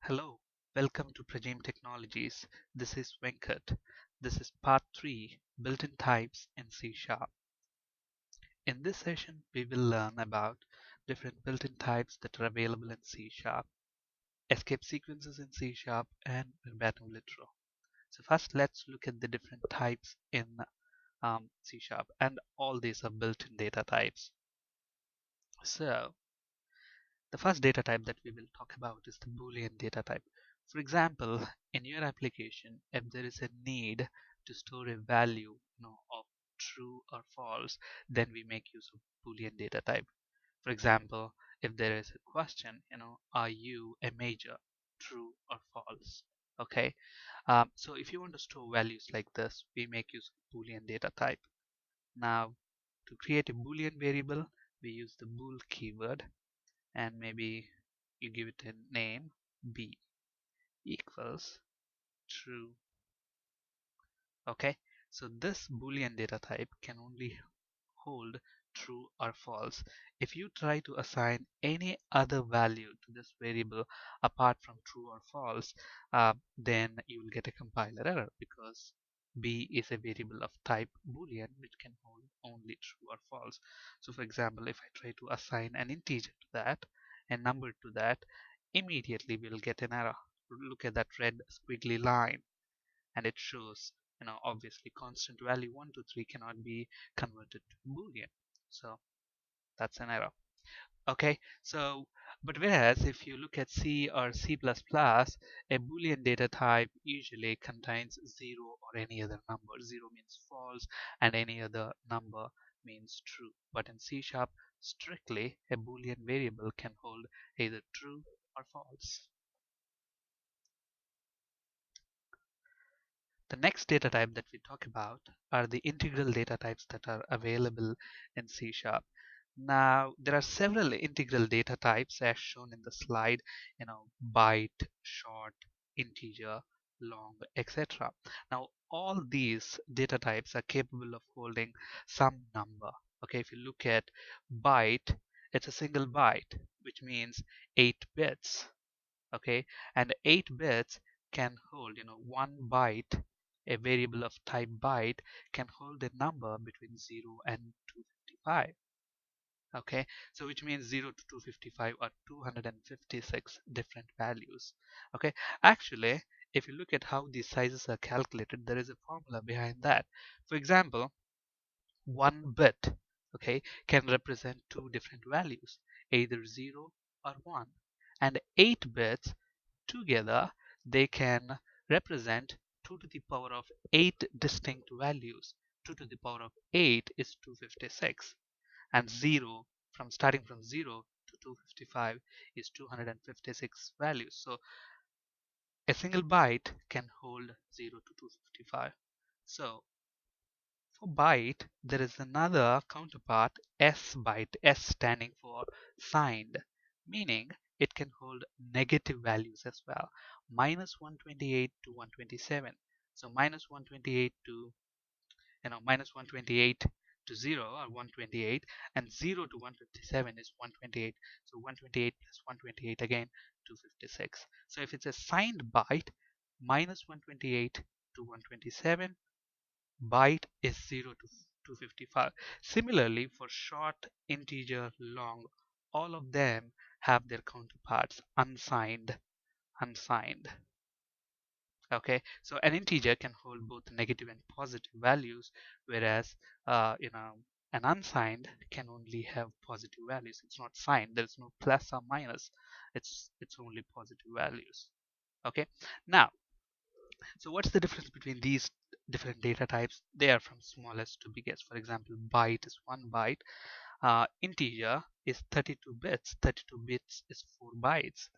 Hello, welcome to Prajim Technologies. This is Venkat. This is part 3, Built-in Types in C Sharp. In this session, we will learn about different built-in types that are available in C Sharp, escape sequences in C Sharp, and verbatim literal. So first, let's look at the different types in C Sharp, and all these are built-in data types. So the first data type that we will talk about is the Boolean data type. For example, in your application, if there is a need to store a value, of true or false, then we make use of Boolean data type. For example, if there is a question, are you a major, true or false? Okay. So if you want to store values like this, we make use of Boolean data type. Now, to create a Boolean variable, we use the bool keyword, and maybe you give it a name b equals true. Okay, so this boolean data type can only hold true or false. If you try to assign any other value to this variable apart from true or false, then you will get a compiler error because b is a variable of type boolean which can hold only true or false. So for example, if I try to assign an integer to that, a number to that, immediately we'll get an error. Look at that red squiggly line, and it shows, obviously constant value 1 to 3 cannot be converted to boolean, so that's an error. Okay, so but whereas if you look at C or C++, a boolean data type usually contains 0 or any other number. 0 means false and any other number means true, but in C sharp, strictly a boolean variable can hold either true or false. The next data type that we talk about are the integral data types that are available in C Sharp. Now, there are several integral data types as shown in the slide, byte, short, integer, long, etc. Now, all these data types are capable of holding some number. Okay, if you look at byte, it's a single byte, which means 8 bits. Okay, and 8 bits can hold, 1 byte, a variable of type byte can hold a number between 0 and 255. Okay, so which means 0 to 255 are 256 different values. Okay, actually, if you look at how these sizes are calculated, there is a formula behind that. For example, 1 bit, okay, can represent two different values, either 0 or 1, and 8 bits together, they can represent 2 to the power of 8 distinct values. 2 to the power of 8 is 256, and 0, from starting from 0 to 255, is 256 values. So a single byte can hold 0 to 255. So for byte, there is another counterpart, S byte, S standing for signed, meaning it can hold negative values as well. Minus 128 to 127. So minus 128 to, minus 128 to 0 or 128, and 0 to 157 is 128. So 128 plus 128 again, 256. So if it's a signed byte, minus 128 to 127, byte is 0 to 255. Similarly, for short, integer, long, all of them have their counterparts unsigned, unsigned. Okay, so an integer can hold both negative and positive values, whereas an unsigned can only have positive values. It's not signed. There's no plus or minus. It's only positive values. Okay, now, so what's the difference between these different data types? They are from smallest to biggest. For example, byte is 1 byte. Integer is 32 bits. 32 bits is 4 bytes,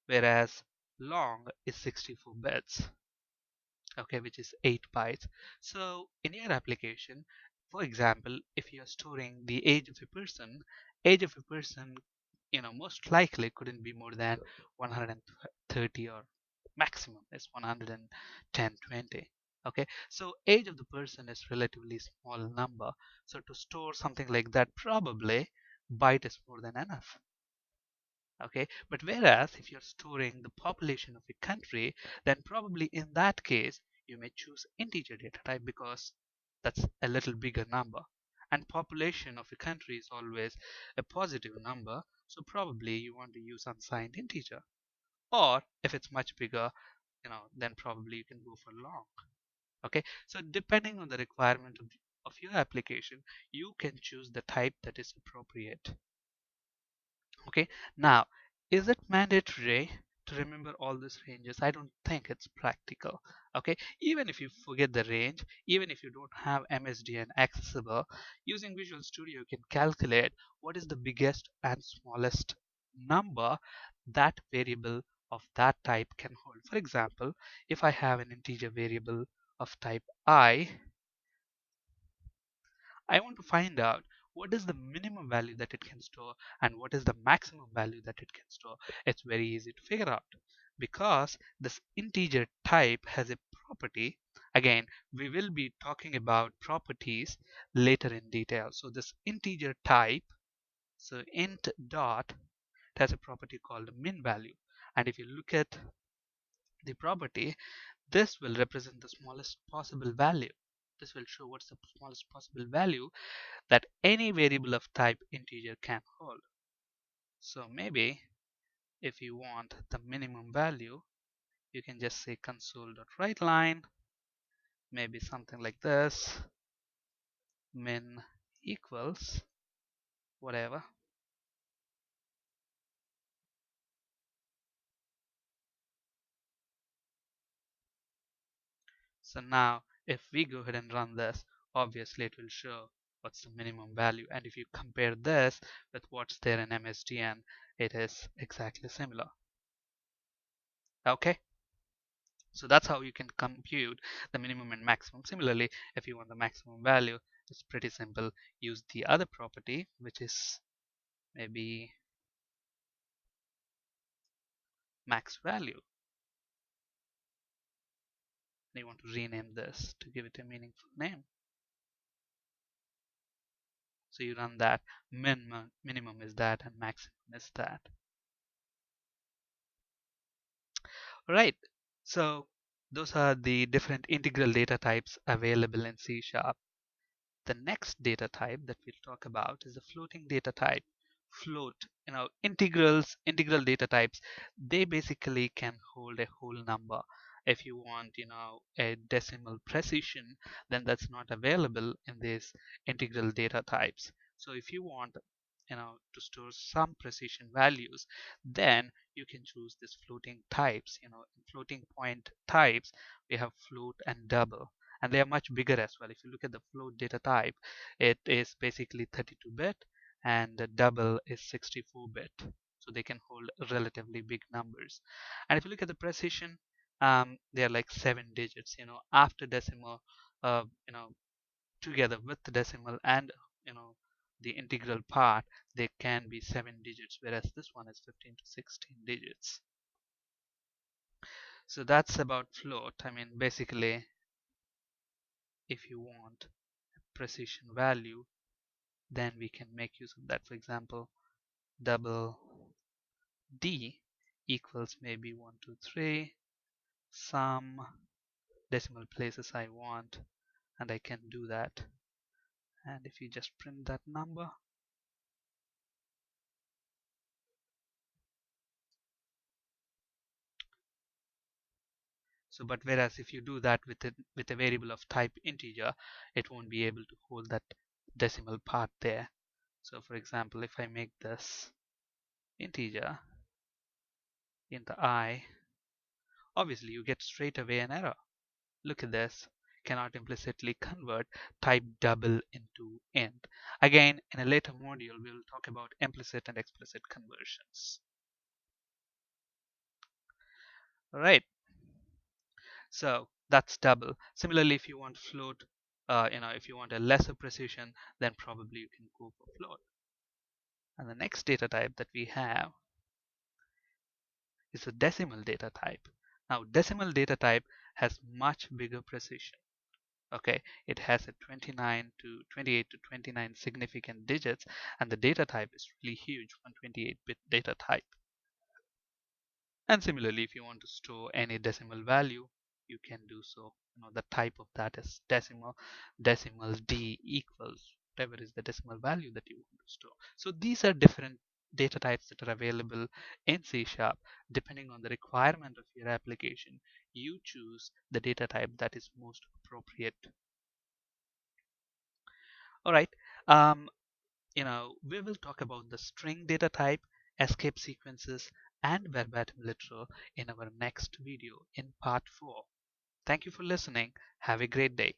whereas long is 64 bits. Okay, which is 8 bytes. So in your application, for example, if you're storing the age of a person, most likely couldn't be more than 130, or maximum is 110, 20. Okay, so age of the person is relatively small number. So to store something like that, probably byte is more than enough. Okay, but whereas if you're storing the population of a country, then probably in that case you may choose integer data type because that's a little bigger number, and population of a country is always a positive number, so probably you want to use unsigned integer. Or if it's much bigger, then probably you can go for long. Okay, so depending on the requirement of your application, you can choose the type that is appropriate. Okay, now is it mandatory to remember all these ranges? I don't think it's practical. Okay, even if you forget the range, even if you don't have MSDN accessible, using Visual Studio you can calculate what is the biggest and smallest number that variable of that type can hold. For example, if I have an integer variable of type I want to find out what is the minimum value that it can store and what is the maximum value that it can store. It's very easy to figure out because this integer type has a property. Again, we will be talking about properties later in detail. So this integer type, so int dot, it has a property called min value. And if you look at the property, this will represent the smallest possible value. This will show what's the smallest possible value that any variable of type integer can hold. So maybe if you want the minimum value, you can just say console.writeLine, maybe something like this, min equals whatever. So now if we go ahead and run this, obviously it will show what's the minimum value, and if you compare this with what's there in MSDN, it is exactly similar. Okay, so that's how you can compute the minimum and maximum. Similarly, if you want the maximum value, it's pretty simple. Use the other property, which is maybe max value. And you want to rename this to give it a meaningful name. So you run that, minimum is that, and maximum is that. Right. So those are the different integral data types available in C#. The next data type that we'll talk about is the floating data type. Float, integral data types, they basically can hold a whole number. If you want, a decimal precision, then that's not available in these integral data types. So if you want, to store some precision values, then you can choose this floating types. In floating point types, we have float and double, and they are much bigger as well. If you look at the float data type, it is basically 32-bit and the double is 64-bit, so they can hold relatively big numbers. And if you look at the precision, they are like 7 digits, after decimal, uh, you know together with the decimal and you know the integral part, they can be 7 digits, whereas this one is 15 to 16 digits. So that's about float. I mean, basically, if you want precision value, then we can make use of that. For example, double D equals maybe 1, 2, 3, some decimal places I want, and I can do that. And if you just print that number, so but whereas if you do that with a variable of type integer, it won't be able to hold that decimal part there. So for example, if I make this integer in the I, obviously you get straight away an error. Look at this, cannot implicitly convert type double into int. Again, in a later module, we will talk about implicit and explicit conversions. All right, so that's double. Similarly, if you want float, if you want a lesser precision, then probably you can go for float. And the next data type that we have is a decimal data type. Now, decimal data type has much bigger precision. Okay, it has a 29 to 28 to 29 significant digits, and the data type is really huge, 128-bit data type. And similarly, if you want to store any decimal value, you can do so. The type of that is decimal d equals whatever is the decimal value that you want to store. So these are different data types that are available in C sharp. Depending on the requirement of your application, you choose the data type that is most appropriate. All right. Um, we will talk about the string data type, escape sequences, and verbatim literal in our next video in part 4. Thank you for listening. Have a great day.